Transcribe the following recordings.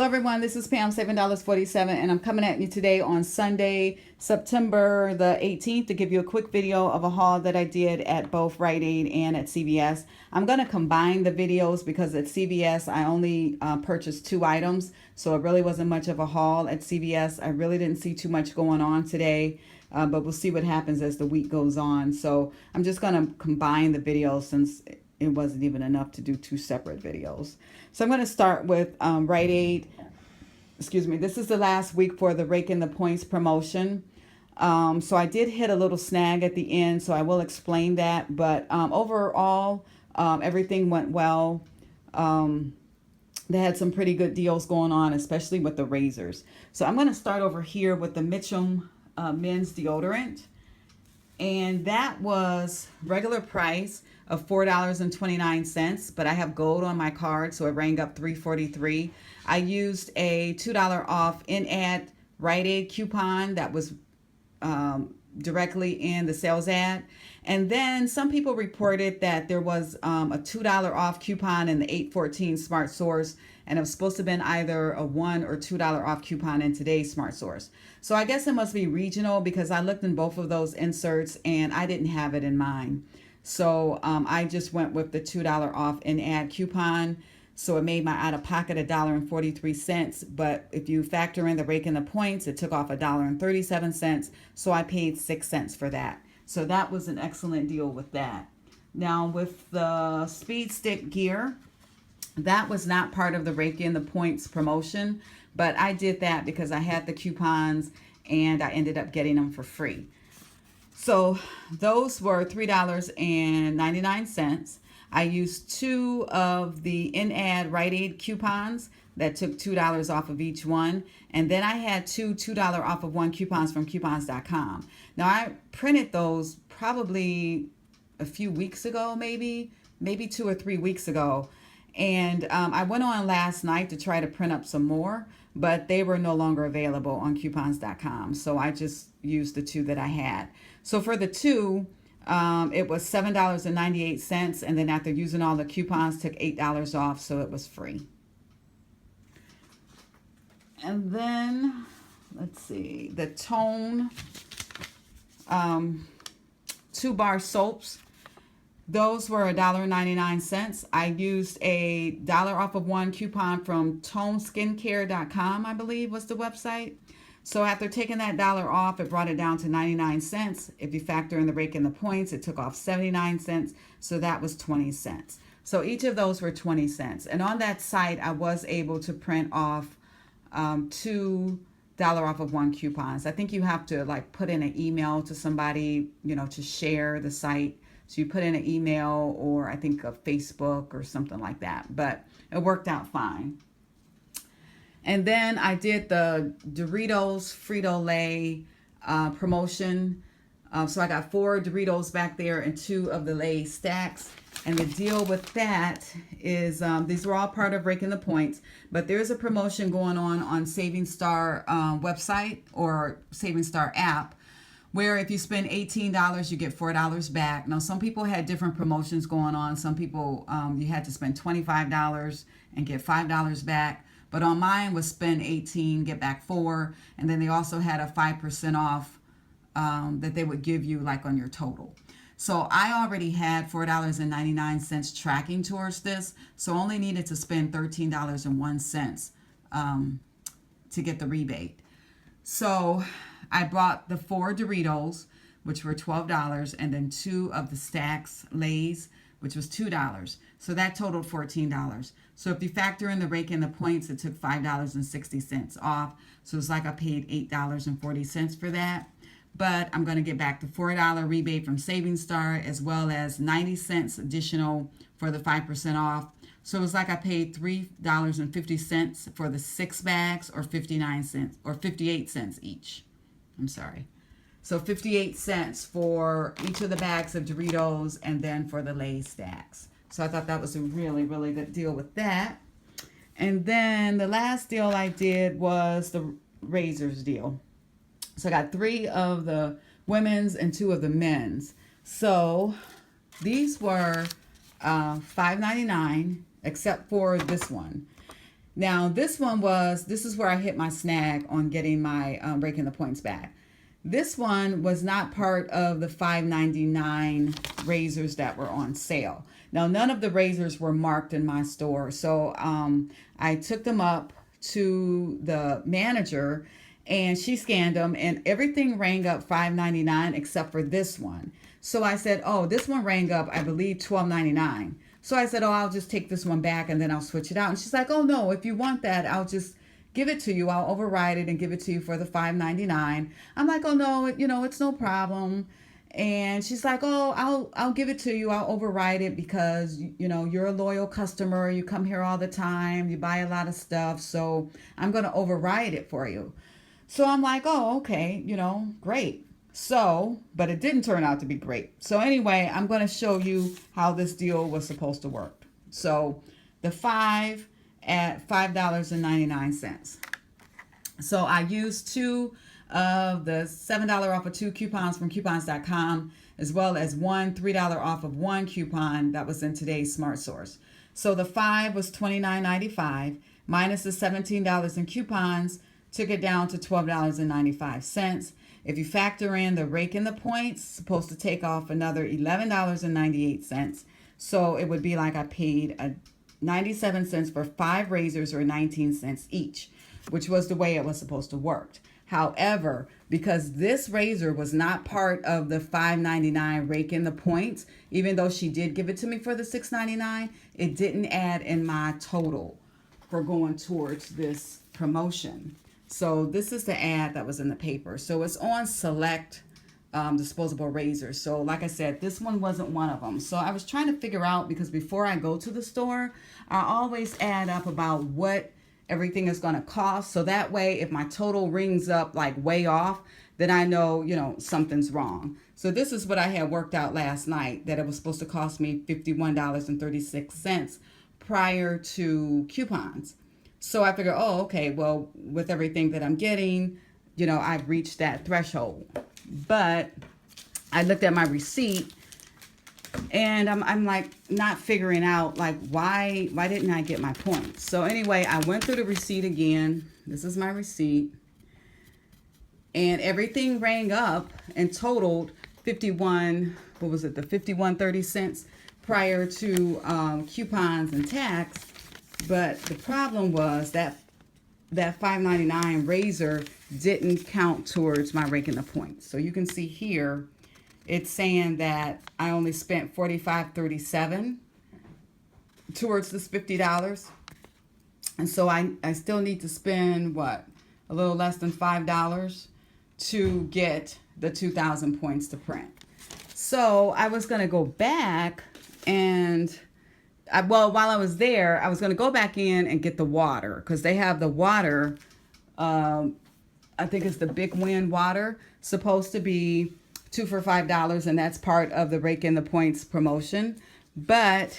Hello everyone, this is Pam, $7.47, and I'm coming at you today on Sunday, September the 18th to give you a quick video of a haul that I did at both Rite Aid and at CVS. I'm going to combine the videos because at CVS I only purchased 2 items, so it really wasn't much of a haul at CVS. I really didn't see too much going on today, but we'll see what happens as the week goes on. So I'm just going to combine the videos since it wasn't even enough to do 2 separate videos. So I'm going to start with Rite Aid. Excuse me. This is the last week for the Rake in the Points promotion. So I did hit a little snag at the end, so I will explain that. But overall, everything went well. They had some pretty good deals going on, especially with the razors. So I'm going to start over here with the Mitchum men's deodorant. And that was regular price of $4.29, but I have gold on my card, so it rang up $3.43. I used a $2 off in-ad Rite Aid coupon that was directly in the sales ad. And then some people reported that there was a $2 off coupon in the 814 Smart Source, and it was supposed to have been either a $1 or $2 off coupon in today's Smart Source. So I guess it must be regional because I looked in both of those inserts and I didn't have it in mind. So I just went with the $2 off in-ad coupon. So it made my out-of-pocket $1.43. But if you factor in the rake and the points, it took off $1.37. So I paid 6 cents for that. So that was an excellent deal with that. Now with the Speed Stick gear, that was not part of the rake in the points promotion. But I did that because I had the coupons and I ended up getting them for free. So those were $3.99. I used 2 of the in-ad Rite Aid coupons that took $2 off of each one. And then I had 2 $2 off of 1 coupons from coupons.com. Now I printed those probably a few weeks ago, maybe 2 or 3 weeks ago. And I went on last night to try to print up some more, but they were no longer available on coupons.com. So I just used the 2 that I had. So for the 2, it was $7.98. And then after using all the coupons, took $8 off. So it was free. And then, let's see, the Tone 2-bar soaps. Those were $1.99. I used a $1 off of 1 coupon from toneskincare.com, I believe was the website. So after taking that $1 off, it brought it down to 99 cents. If you factor in the rake and the points, it took off 79 cents. So that was 20 cents. So each of those were 20 cents. And on that site, I was able to print off 2 $1 off of 1 coupons. I think you have to like put in an email to somebody, to share the site. So you put in an email or I think a Facebook or something like that. But it worked out fine. And then I did the Doritos Frito-Lay promotion. So I got 4 Doritos back there and 2 of the Lay stacks. And the deal with that is these were all part of Raking the Points. But there's a promotion going on Saving Star website or Saving Star app, where if you spend $18, you get $4 back. Now, some people had different promotions going on. Some people, you had to spend $25 and get $5 back. But on mine was spend 18, get back 4. And then they also had a 5% off that they would give you like on your total. So I already had $4.99 tracking towards this. So only needed to spend $13.01 to get the rebate. So I bought the 4 Doritos, which were $12, and then 2 of the stacks Lay's, which was $2. So that totaled $14. So if you factor in the rake and the points, it took $5.60 off. So it's like I paid $8.40 for that. But I'm going to get back the $4 rebate from Saving Star as well as 90 cents additional for the 5% off. So it was like I paid $3.50 for the 6 bags or 59 cents or 58 cents each. I'm sorry. So 58 cents for each of the bags of Doritos and then for the Lay's stacks. So I thought that was a really, really good deal with that. And then the last deal I did was the razors deal. So I got 3 of the women's and 2 of the men's. So these were $5.99 except for this one. Now this is where I hit my snag on getting my raking the points back. This one was not part of the $5.99 razors that were on sale. Now none of the razors were marked in my store, so I took them up to the manager and she scanned them and everything rang up $5.99 except for this one. So I said, oh, this one rang up, I believe, $12.99. So I said, oh, I'll just take this one back and then I'll switch it out. And she's like, oh, no, if you want that, I'll just give it to you. I'll override it and give it to you for the $5.99. I'm like, oh, no, it's no problem. And she's like, oh, I'll give it to you. I'll override it because, you're a loyal customer. You come here all the time. You buy a lot of stuff. So I'm going to override it for you. So I'm like, oh, okay, great. So, but it didn't turn out to be great. So anyway, I'm going to show you how this deal was supposed to work. So the 5 at $5.99. So I used 2 of the $7 off of 2 coupons from coupons.com, as well as one $3 off of 1 coupon that was in today's Smart Source. So the 5 was $29.95 minus the $17 in coupons, took it down to $12.95. If you factor in the rake in the points, supposed to take off another $11.98. So it would be like I paid 97 cents for 5 razors or 19 cents each, which was the way it was supposed to work. However, because this razor was not part of the $5.99 rake in the points, even though she did give it to me for the $6.99, it didn't add in my total for going towards this promotion. So this is the ad that was in the paper. So it's on select disposable razors. So like I said, this one wasn't one of them. So I was trying to figure out, because before I go to the store, I always add up about what everything is going to cost. So that way, if my total rings up like way off, then I know, something's wrong. So this is what I had worked out last night, that it was supposed to cost me $51.36 prior to coupons. So I figured, oh, okay, well, with everything that I'm getting, I've reached that threshold. But I looked at my receipt and I'm like not figuring out like why didn't I get my points? So anyway, I went through the receipt again. This is my receipt. And everything rang up and totaled 51.30 prior to coupons and tax. But the problem was that $5.99 razor didn't count towards my raking the points. So you can see here, it's saying that I only spent $45.37 towards this $50. And so I still need to spend, a little less than $5 to get the 2,000 points to print. So I was going to go back and... while I was there, I was going to go back in and get the water, because they have the water, I think it's the Big Win water, supposed to be 2 for $5, and that's part of the Rake in the Points promotion. But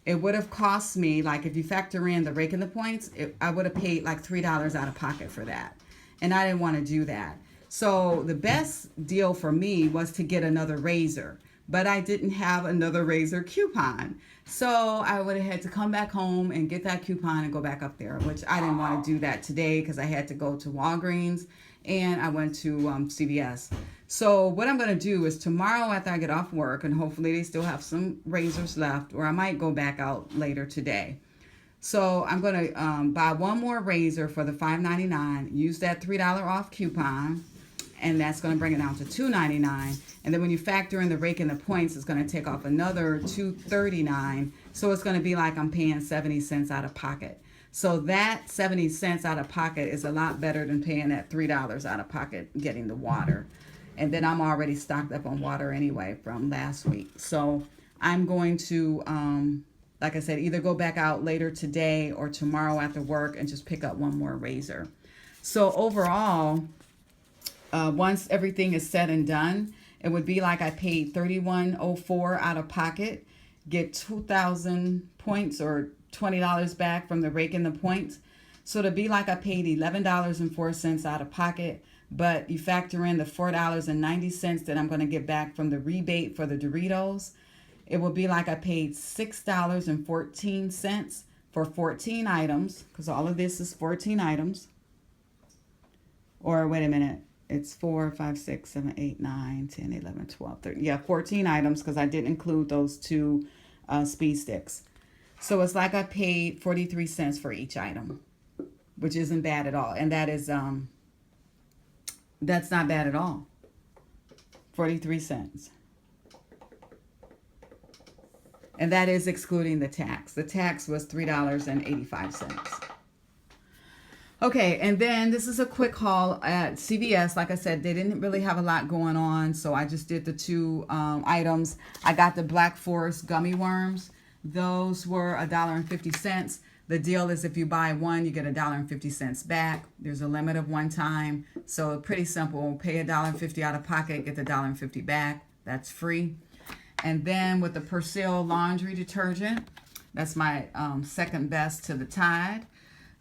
it would have cost me, like if you factor in the Rake in the Points, I would have paid like $3 out of pocket for that. And I didn't want to do that. So the best deal for me was to get another razor. But I didn't have another razor coupon. So I would have had to come back home and get that coupon and go back up there, which I didn't want to do that today because I had to go to Walgreens and I went to CVS. So what I'm going to do is tomorrow after I get off work, and hopefully they still have some razors left, or I might go back out later today. So I'm going to buy one more razor for the $5.99, use that $3 off coupon, and that's going to bring it down to $2.99. And then when you factor in the rake and the points, it's going to take off another $2.39. So it's going to be like I'm paying 70 cents out of pocket. So that 70 cents out of pocket is a lot better than paying that $3 out of pocket getting the water. And then I'm already stocked up on water anyway from last week. So I'm going to, like I said, either go back out later today or tomorrow after work and just pick up one more razor. So overall, once everything is said and done, it would be like I paid $31.04 out of pocket, get 2,000 points or $20 back from the rake in the points. So it'd be like I paid $11.04 out of pocket, but you factor in the $4.90 that I'm going to get back from the rebate for the Doritos, it will be like I paid $6.14 for 14 items, because all of this is 14 items. Or wait a minute, it's 4, 5, 6, 7, 8, 9, 10, 11, 12, 13. Yeah, 14 items because I didn't include those 2 speed sticks. So it's like I paid 43 cents for each item, which isn't bad at all. And that is, that's not bad at all. 43 cents. And that is excluding the tax. The tax was $3.85. Okay, and then this is a quick haul at CVS. Like I said, they didn't really have a lot going on, so I just did the 2 items. I got the Black Forest gummy worms. Those were $1.50. The deal is if you buy 1, you get $1.50 back. There's a limit of 1 time, so pretty simple. Pay $1.50 out of pocket, get the $1.50 back. That's free. And then with the Persil laundry detergent, that's my second best to the Tide.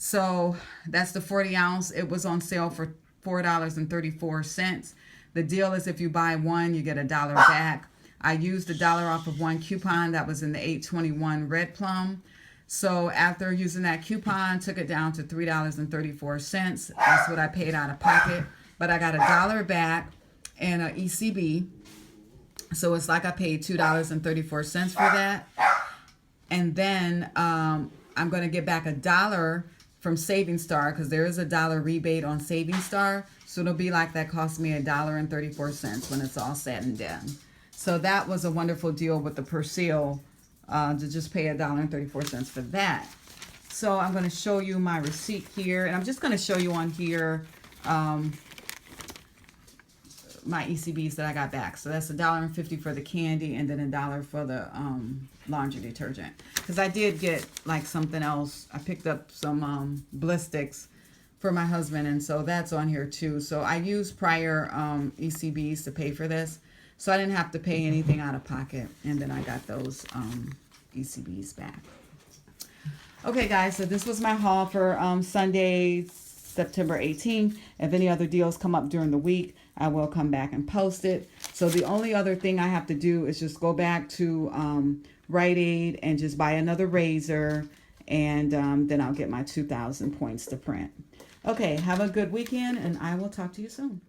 So that's the 40 ounce. It was on sale for $4.34. The deal is if you buy 1, you get $1 back. I used $1 off of 1 coupon that was in the 821 Red Plum. So after using that coupon, took it down to $3.34. That's what I paid out of pocket. But I got $1 back and an ECB. So it's like I paid $2.34 for that. And then I'm going to get back $1 from Saving Star, because there is $1 rebate on Saving Star. So it'll be like that cost me $1.34 when it's all said and done. So that was a wonderful deal with the Persil, to just pay $1.34 for that. So I'm going to show you my receipt here, and I'm just going to show you on here my ECBs that I got back. So that's $1.50 for the candy, and then $1 for the laundry detergent. Because I did get like something else. I picked up some Bliss sticks for my husband, and so that's on here too. So I used prior ECBs to pay for this, so I didn't have to pay anything out of pocket, and then I got those ECBs back. Okay, guys, so this was my haul for Sunday, September 18th. If any other deals come up during the week, I will come back and post it. So the only other thing I have to do is just go back to Rite Aid and just buy another razor, and then I'll get my 2,000 points to print. Okay, have a good weekend, and I will talk to you soon.